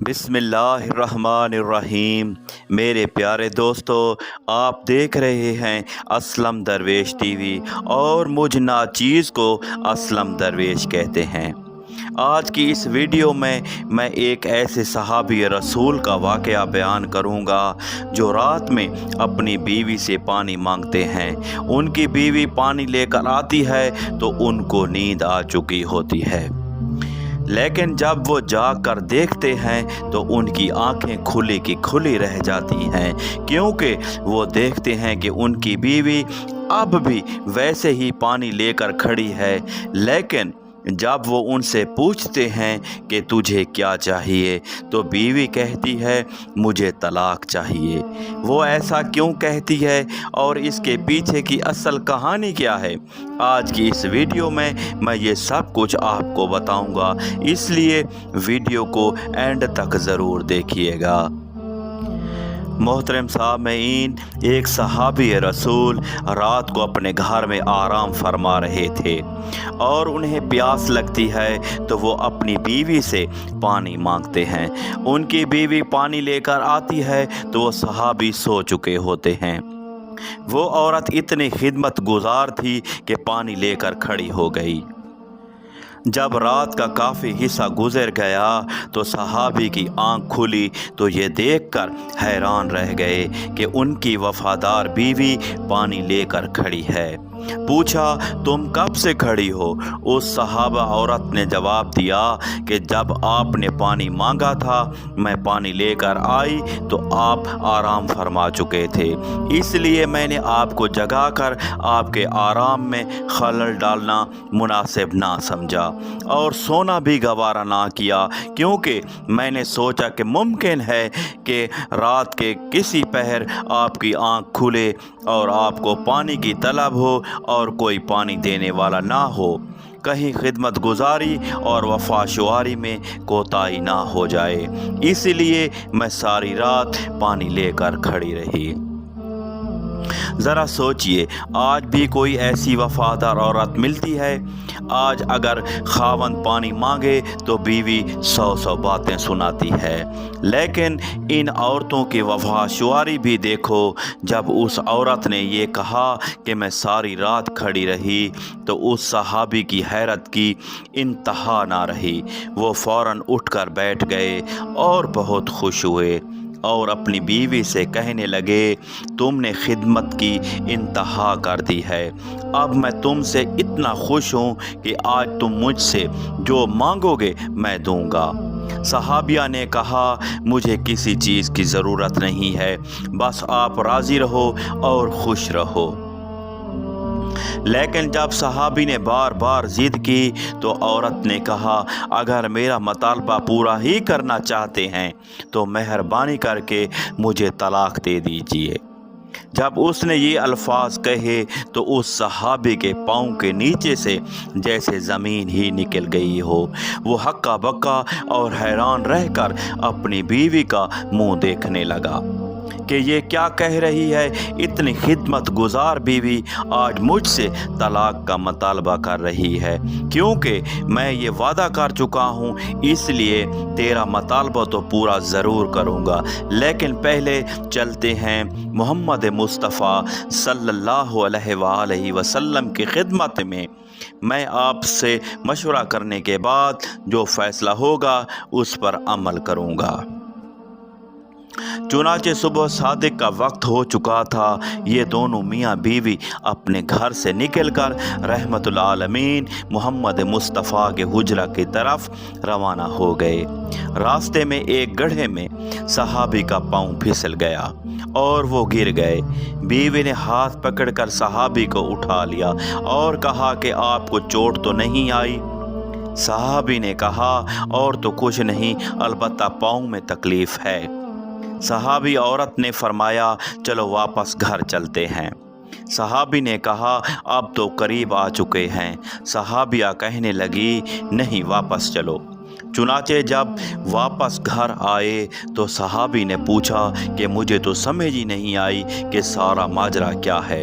बिस्मिल्लाहिर्रहमानिर्रहीम। मेरे प्यारे दोस्तों, आप देख रहे हैं असलम दरवेश टीवी और मुझ नाचीज़ को असलम दरवेश कहते हैं। आज की इस वीडियो में मैं एक ऐसे सहाबी रसूल का वाक़या बयान करूंगा जो रात में अपनी बीवी से पानी मांगते हैं। उनकी बीवी पानी लेकर आती है तो उनको नींद आ चुकी होती है, लेकिन जब वो जाग कर देखते हैं तो उनकी आंखें खुली की खुली रह जाती हैं, क्योंकि वो देखते हैं कि उनकी बीवी अब भी वैसे ही पानी लेकर खड़ी है। लेकिन जब वो उनसे पूछते हैं कि तुझे क्या चाहिए, तो बीवी कहती है मुझे तलाक चाहिए। वो ऐसा क्यों कहती है और इसके पीछे की असल कहानी क्या है, आज की इस वीडियो में मैं ये सब कुछ आपको बताऊंगा, इसलिए वीडियो को एंड तक ज़रूर देखिएगा। मोहतरम सामईन, एक सहाबी रसूल रात को अपने घर में आराम फरमा रहे थे और उन्हें प्यास लगती है तो वो अपनी बीवी से पानी मांगते हैं। उनकी बीवी पानी लेकर आती है तो वो सहाबी सो चुके होते हैं। वो औरत इतनी खिदमत गुजार थी कि पानी लेकर खड़ी हो गई। जब रात का काफ़ी हिस्सा गुजर गया तो सहाबी की आंख खुली तो ये देखकर हैरान रह गए कि उनकी वफ़ादार बीवी पानी लेकर खड़ी है। पूछा, तुम कब से खड़ी हो? उस सहाबा औरत ने जवाब दिया कि जब आपने पानी मांगा था मैं पानी लेकर आई तो आप आराम फरमा चुके थे, इसलिए मैंने आपको जगाकर आपके आराम में खलल डालना मुनासिब ना समझा और सोना भी गवारा ना किया, क्योंकि मैंने सोचा कि मुमकिन है कि रात के किसी पहर आपकी आंख खुले और आपको पानी की तलब हो और कोई पानी देने वाला ना हो, कहीं खिदमत गुजारी और वफाशुआरी में कोताही ना हो जाए, इसलिए मैं सारी रात पानी लेकर खड़ी रही। ज़रा सोचिए, आज भी कोई ऐसी वफ़ादार औरत मिलती है? आज अगर खावंद पानी मांगे तो बीवी 100 बातें सुनाती है, लेकिन इन औरतों की वफ़ाशुआरी भी देखो। जब उस औरत ने ये कहा कि मैं सारी रात खड़ी रही तो उस सहाबी की हैरत की इंतहा ना रही। वो फ़ौरन उठकर बैठ गए और बहुत खुश हुए और अपनी बीवी से कहने लगे, तुमने खिदमत की इंतहा कर दी है। अब मैं तुमसे इतना खुश हूँ कि आज तुम मुझसे जो मांगोगे मैं दूंगा। सहाबिया ने कहा, मुझे किसी चीज़ की ज़रूरत नहीं है, बस आप राज़ी रहो और खुश रहो। लेकिन जब सहाबी ने बार बार ज़िद की तो औरत ने कहा, अगर मेरा मतालबा पूरा ही करना चाहते हैं तो मेहरबानी करके मुझे तलाक दे दीजिए। जब उसने ये अल्फाज कहे तो उस सहाबी के पाँव के नीचे से जैसे ज़मीन ही निकल गई हो। वो हक्का बक्का और हैरान रहकर अपनी बीवी का मुंह देखने लगा कि ये क्या कह रही है। इतनी खिदमत गुजार बीवी आज मुझसे तलाक का मुतालबा कर रही है, क्योंकि मैं ये वादा कर चुका हूँ, इसलिए तेरा मुतालबा तो पूरा ज़रूर करूँगा। लेकिन पहले चलते हैं मोहम्मद मुस्तफ़ा सल्लल्लाहु अलैहि वसल्लम की खिदमत में। मैं आपसे मशवरा करने के बाद जो फ़ैसला होगा उस पर अमल करूँगा। चुनाचे सुबह सादिक का वक्त हो चुका था। ये दोनों मियाँ बीवी अपने घर से निकलकर रहमतुल आलमीन मोहम्मद मुस्तफ़ा के हुजरा की तरफ रवाना हो गए। रास्ते में एक गड्ढे में सहाबी का पाँव फिसल गया और वो गिर गए। बीवी ने हाथ पकड़कर सहाबी को उठा लिया और कहा कि आपको चोट तो नहीं आई? सहाबी ने कहा, और तो कुछ नहीं, अलबत्ता पाँव में तकलीफ़ है। सहाबी औरत ने फरमाया, चलो वापस घर चलते हैं। सहाबी ने कहा, अब तो करीब आ चुके हैं। सहाबिया कहने लगी, नहीं, वापस चलो। चुनाचे जब वापस घर आए तो सहाबी ने पूछा कि मुझे तो समझ ही नहीं आई कि सारा माजरा क्या है।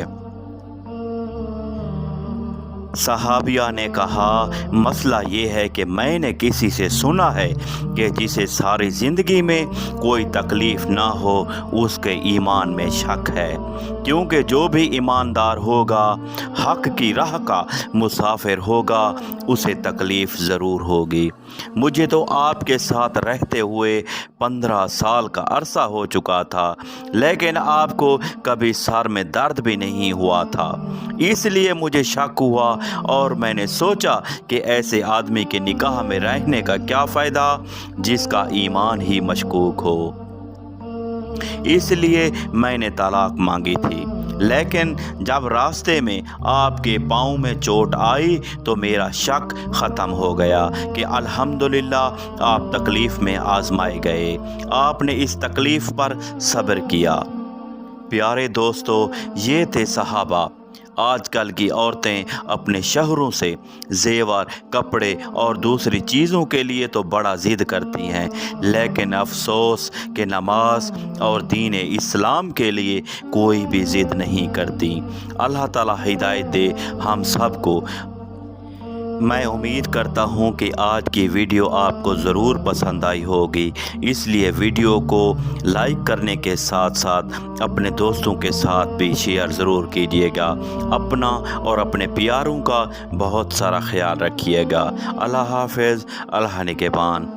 सहाबिया ने कहा, मसला ये है कि मैंने किसी से सुना है कि जिसे सारी ज़िंदगी में कोई तकलीफ़ ना हो उसके ईमान में शक है, क्योंकि जो भी ईमानदार होगा, हक़ की राह का मुसाफिर होगा, उसे तकलीफ़ ज़रूर होगी। मुझे तो आपके साथ रहते हुए 15 साल का अरसा हो चुका था, लेकिन आपको कभी सर में दर्द भी नहीं हुआ था। इसलिए मुझे शक हुआ और मैंने सोचा कि ऐसे आदमी के निकाह में रहने का क्या फ़ायदा जिसका ईमान ही मशकूक हो। इसलिए मैंने तलाक मांगी थी, लेकिन जब रास्ते में आपके पाँव में चोट आई तो मेरा शक ख़त्म हो गया कि अल्हम्दुलिल्लाह आप तकलीफ़ में आज़माए गए, आपने इस तकलीफ़ पर सब्र किया। प्यारे दोस्तों, ये थे सहाबा। आजकल की औरतें अपने शौहरों से ज़ेवर, कपड़े और दूसरी चीज़ों के लिए तो बड़ा ज़िद करती हैं, लेकिन अफसोस कि नमाज और दीन इस्लाम के लिए कोई भी ज़िद नहीं करती। अल्लाह ताला हिदायत दे हम सब को। मैं उम्मीद करता हूँ कि आज की वीडियो आपको ज़रूर पसंद आई होगी, इसलिए वीडियो को लाइक करने के साथ साथ अपने दोस्तों के साथ भी शेयर ज़रूर कीजिएगा। अपना और अपने प्यारों का बहुत सारा ख्याल रखिएगा। अल्लाह हाफ़िज़, अल्लाह निगहबान।